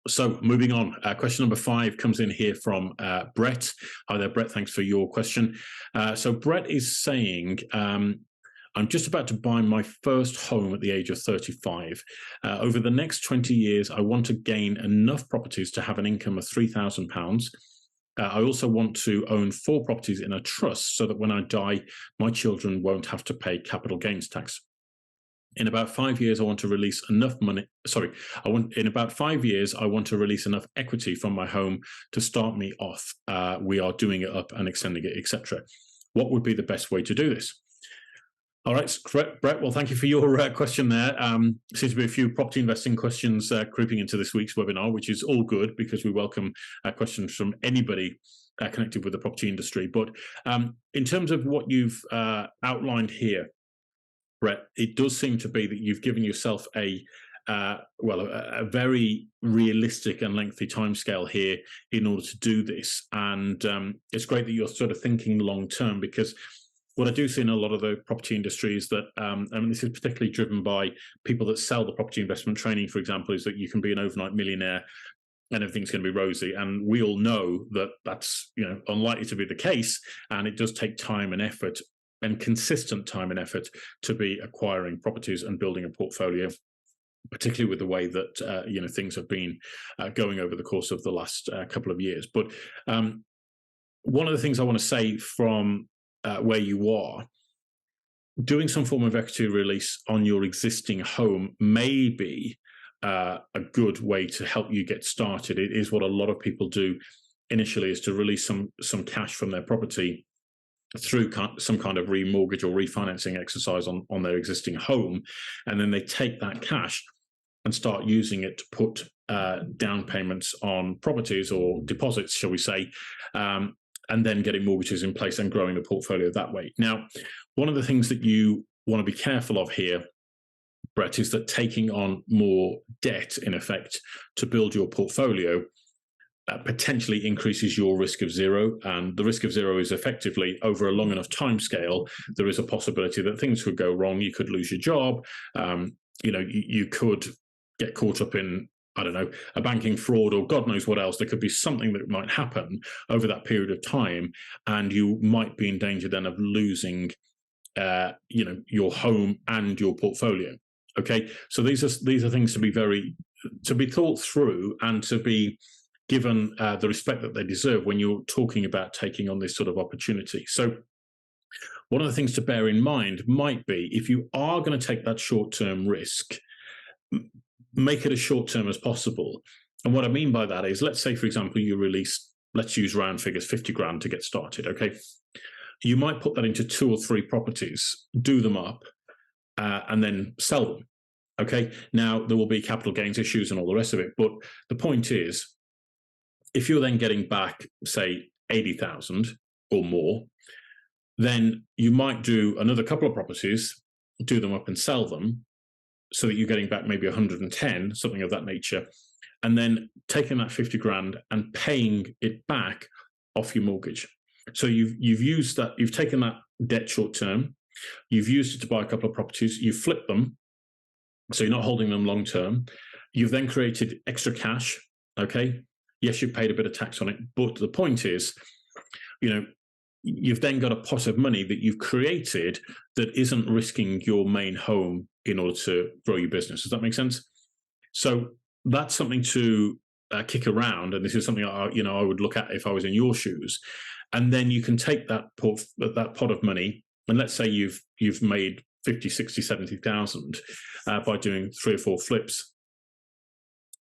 So moving on, question number 5 comes in here from Brett. Hi there, Brett. Thanks for your question. So Brett is saying, I'm just about to buy my first home at the age of 35. Over the next 20 years, I want to gain enough properties to have an income of £3,000. I also want to own 4 properties in a trust so that when I die, my children won't have to pay capital gains tax. In about 5 years, I want to release enough money. In about 5 years, I want to release enough equity from my home to start me off. We are doing it up and extending it, etc. What would be the best way to do this? All right, Brett. Well, thank you for your question there. Seems to be a few property investing questions creeping into this week's webinar, which is all good because we welcome questions from anybody connected with the property industry. But in terms of what you've outlined here, Brett, it does seem to be that you've given yourself a very realistic and lengthy timescale here in order to do this. And it's great that you're sort of thinking long term, because what I do see in a lot of the property industry is that, this is particularly driven by people that sell the property investment training, for example, is that you can be an overnight millionaire and everything's going to be rosy. And we all know that that's unlikely to be the case. And it does take time and effort, and consistent time and effort, to be acquiring properties and building a portfolio, particularly with the way that things have been going over the course of the last couple of years. But one of the things I want to say from where you are, doing some form of equity release on your existing home may be a good way to help you get started. It is what a lot of people do initially, is to release some cash from their property through some kind of remortgage or refinancing exercise on their existing home, and then they take that cash and start using it to put down payments on properties, or deposits, shall we say, and then getting mortgages in place and growing the portfolio that way. Now, one of the things that you want to be careful of here, Brett, is that taking on more debt, in effect, to build your portfolio potentially increases your risk of zero. And the risk of zero is effectively, over a long enough time scale, there is a possibility that things could go wrong. You could lose your job. You could get caught up in, I don't know, a banking fraud, or God knows what else. There could be something that might happen over that period of time, and you might be in danger then of losing your home and your portfolio. Okay, so these are things to be thought through, and to be given the respect that they deserve when you're talking about taking on this sort of opportunity. So one of the things to bear in mind might be, if you are going to take that short-term risk, make it as short-term as possible. And what I mean by that is, let's say, for example, you release, let's use round figures, 50 grand to get started, okay? You might put that into 2 or 3 properties, do them up, and then sell them, okay? Now, there will be capital gains issues and all the rest of it, but the point is, if you're then getting back, say, 80,000 or more, then you might do another couple of properties, do them up and sell them, so that you're getting back maybe 110, something of that nature, and then taking that 50 grand and paying it back off your mortgage. So you've used that, you've taken that debt short term, you've used it to buy a couple of properties, you've flipped them, so you're not holding them long term. You've then created extra cash, okay? Yes, you've paid a bit of tax on it, but the point is, you've then got a pot of money that you've created that isn't risking your main home in order to grow your business. Does that make sense? So that's something to kick around, and this is something I would look at if I was in your shoes. And then you can take that pot of money, and let's say you've made 50, 60, 70,000 by doing 3 or 4 flips.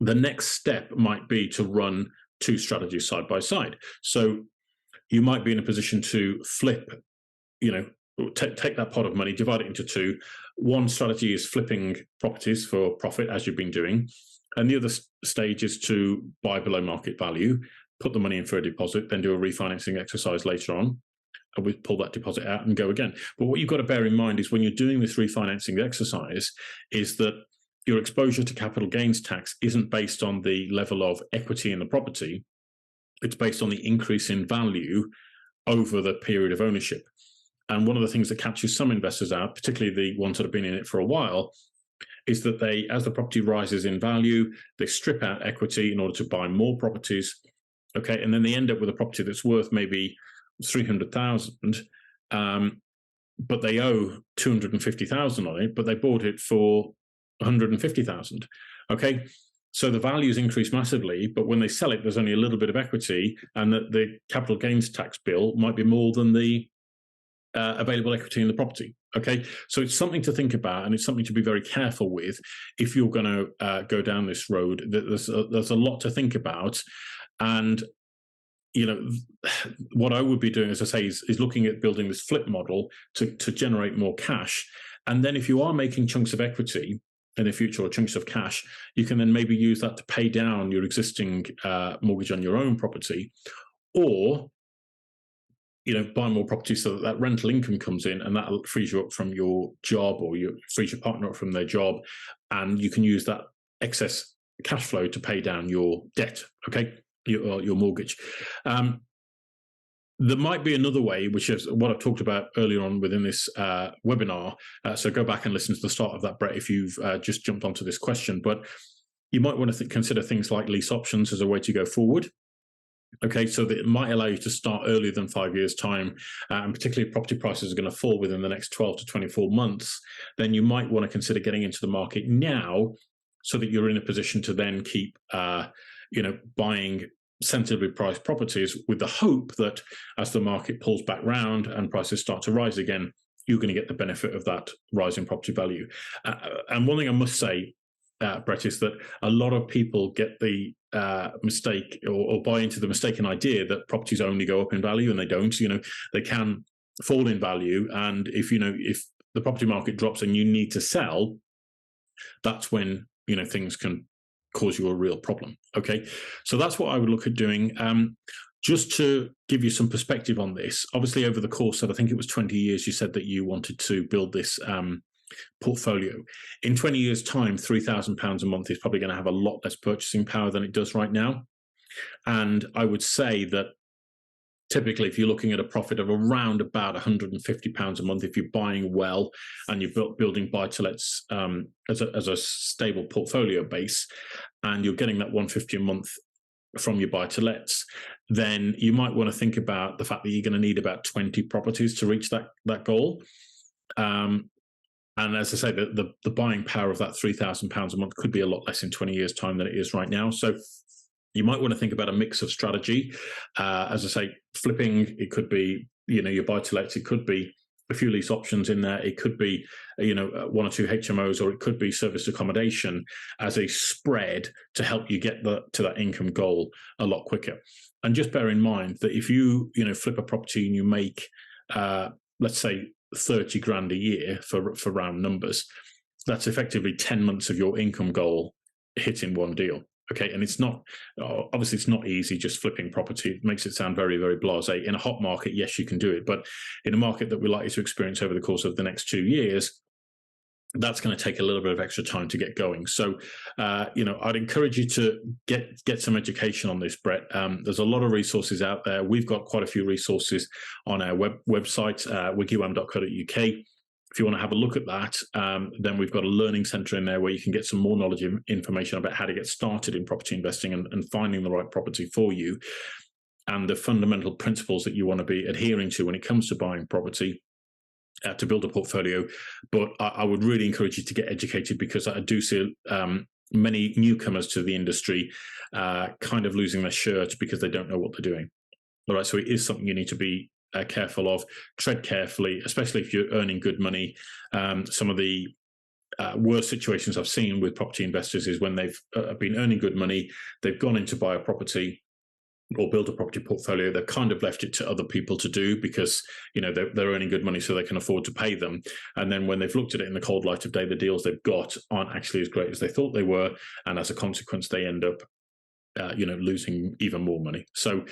The next step might be to run 2 strategies side by side. So you might be in a position to flip, take that pot of money, divide it into 2. One strategy is flipping properties for profit, as you've been doing. And the other stage is to buy below market value, put the money in for a deposit, then do a refinancing exercise later on, and we pull that deposit out and go again. But what you've got to bear in mind is, when you're doing this refinancing exercise, is that your exposure to capital gains tax isn't based on the level of equity in the property. It's based on the increase in value over the period of ownership. And one of the things that catches some investors out, particularly the ones that have been in it for a while, is that they, as the property rises in value, they strip out equity in order to buy more properties. Okay, and then they end up with a property that's worth maybe 300,000, but they owe 250,000 on it, but they bought it for 150,000. Okay, so the values increase massively, but when they sell it, there's only a little bit of equity, and the capital gains tax bill might be more than the available equity in the property. Okay, so it's something to think about, and it's something to be very careful with if you're going to go down this road. There's a lot to think about, and what I would be doing, as I say, is looking at building this flip model to generate more cash, and then if you are making chunks of equity in the future or chunks of cash, you can then maybe use that to pay down your existing mortgage on your own property, or buy more property so that rental income comes in, and that frees you up from your job, or frees your partner up from their job, and you can use that excess cash flow to pay down your debt, okay, your mortgage. There might be another way, which is what I've talked about earlier on within this webinar. So go back and listen to the start of that, Brett, if you've just jumped onto this question. But you might want to consider things like lease options as a way to go forward. Okay, so that it might allow you to start earlier than 5 years' time, and particularly if property prices are going to fall within the next 12 to 24 months, then you might want to consider getting into the market now, so that you're in a position to then keep, buying sensibly priced properties, with the hope that as the market pulls back round and prices start to rise again, you're going to get the benefit of that rise in property value. And one thing I must say, Brett, is that a lot of people get the mistake or buy into the mistaken idea that properties only go up in value, and they don't. They can fall in value, and if the property market drops and you need to sell, that's when things can cause you a real problem. Okay, so that's what I would look at doing. Just to give you some perspective on this, obviously over the course of, I think it was 20 years, you said that you wanted to build this portfolio. In 20 years' time, £3,000 a month is probably going to have a lot less purchasing power than it does right now. And I would say that typically, if you're looking at a profit of around about £150 a month, if you're buying well and you're building buy-to-lets as a stable portfolio base, and you're getting that £150 a month from your buy-to-lets, then you might want to think about the fact that you're going to need about 20 properties to reach that goal. And as I say, the buying power of that £3,000 a month could be a lot less in 20 years' time than it is right now. So you might want to think about a mix of strategy. As I say, flipping, it could be, your buy-to-lets, it could be a few lease options in there, it could be, one or two HMOs, or it could be serviced accommodation as a spread to help you get to that income goal a lot quicker. And just bear in mind that if you, flip a property and you make, let's say, 30 grand a year for round numbers, that's effectively 10 months of your income goal hit in one deal. Okay, and it's not, obviously it's not easy just flipping property. It makes it sound very, very blasé. In a hot market, yes, you can do it, but in a market that we're likely to experience over the course of the next 2 years, that's going to take a little bit of extra time to get going. So, I'd encourage you to get some education on this, Brett. There's a lot of resources out there. We've got quite a few resources on our website, WiggyWam.co.uk. If you want to have a look at that, then we've got a learning center in there where you can get some more knowledge and information about how to get started in property investing and finding the right property for you, and the fundamental principles that you want to be adhering to when it comes to buying property to build a portfolio. But I would really encourage you to get educated, because I do see many newcomers to the industry kind of losing their shirt because they don't know what they're doing. All right, so it is something you need to be careful of. Tread carefully, especially if you're earning good money. Some of the worst situations I've seen with property investors is when they've been earning good money, they've gone in to buy a property or build a property portfolio. They've kind of left it to other people to do because they're earning good money, so they can afford to pay them. And then when they've looked at it in the cold light of day, the deals they've got aren't actually as great as they thought they were, and as a consequence, they end up losing even more money. So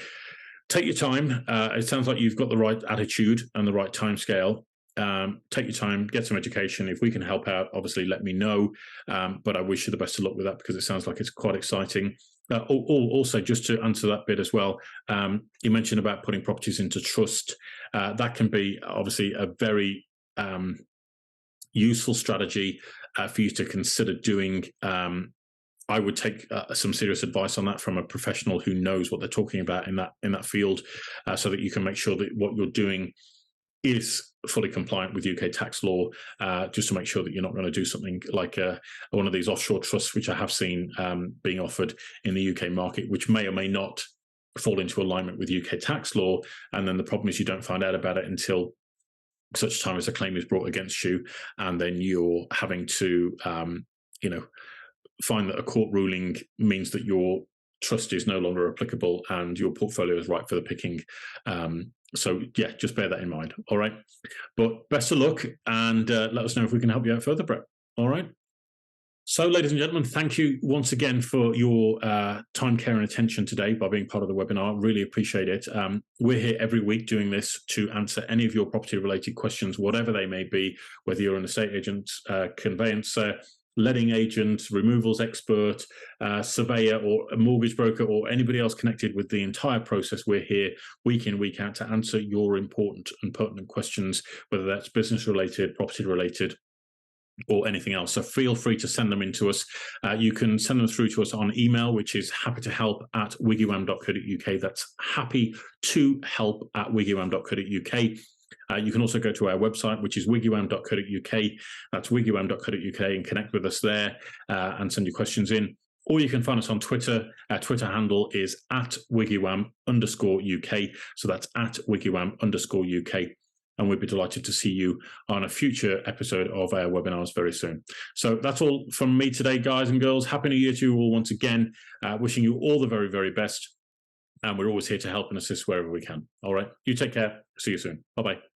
take your time. It sounds like you've got the right attitude and the right time scale. Take your time, get some education. If we can help out, obviously let me know. But I wish you the best of luck with that, because it sounds like it's quite exciting. Also, just to answer that bit as well, you mentioned about putting properties into trust. That can be obviously a very useful strategy. for you to consider doing. I would take some serious advice on that from a professional who knows what they're talking about in that field, so that you can make sure that what you're doing is fully compliant with UK tax law, just to make sure that you're not going to do something like one of these offshore trusts, which I have seen being offered in the UK market, which may or may not fall into alignment with UK tax law. And then the problem is you don't find out about it until such time as a claim is brought against you, and then you're having to, find that a court ruling means that your trust is no longer applicable and your portfolio is ripe for the picking. So yeah, just bear that in mind. All right. But best of luck, and let us know if we can help you out further, Brett. All right. So, ladies and gentlemen, thank you once again for your time, care, and attention today by being part of the webinar. Really appreciate it. We're here every week doing this to answer any of your property-related questions, whatever they may be, whether you're an estate agent, conveyancer, letting agent, removals expert, surveyor, or a mortgage broker, or anybody else connected with the entire process. We're here week in, week out to answer your important and pertinent questions, whether that's business related, property related, or anything else. So feel free to send them in to us. You can send them through to us on email, which is happytohelp@wiggywam.co.uk. That's happytohelp@wiggywam.co.uk. You can also go to our website, which is wiggywam.co.uk. That's wiggywam.co.uk, and connect with us there and send your questions in. Or you can find us on Twitter. Our Twitter handle is @wiggywam_UK. So that's @wiggywam_UK. And we'd be delighted to see you on a future episode of our webinars very soon. So that's all from me today, guys and girls. Happy New Year to you all once again. Wishing you all the very, very best. And we're always here to help and assist wherever we can. All right. You take care. See you soon. Bye-bye.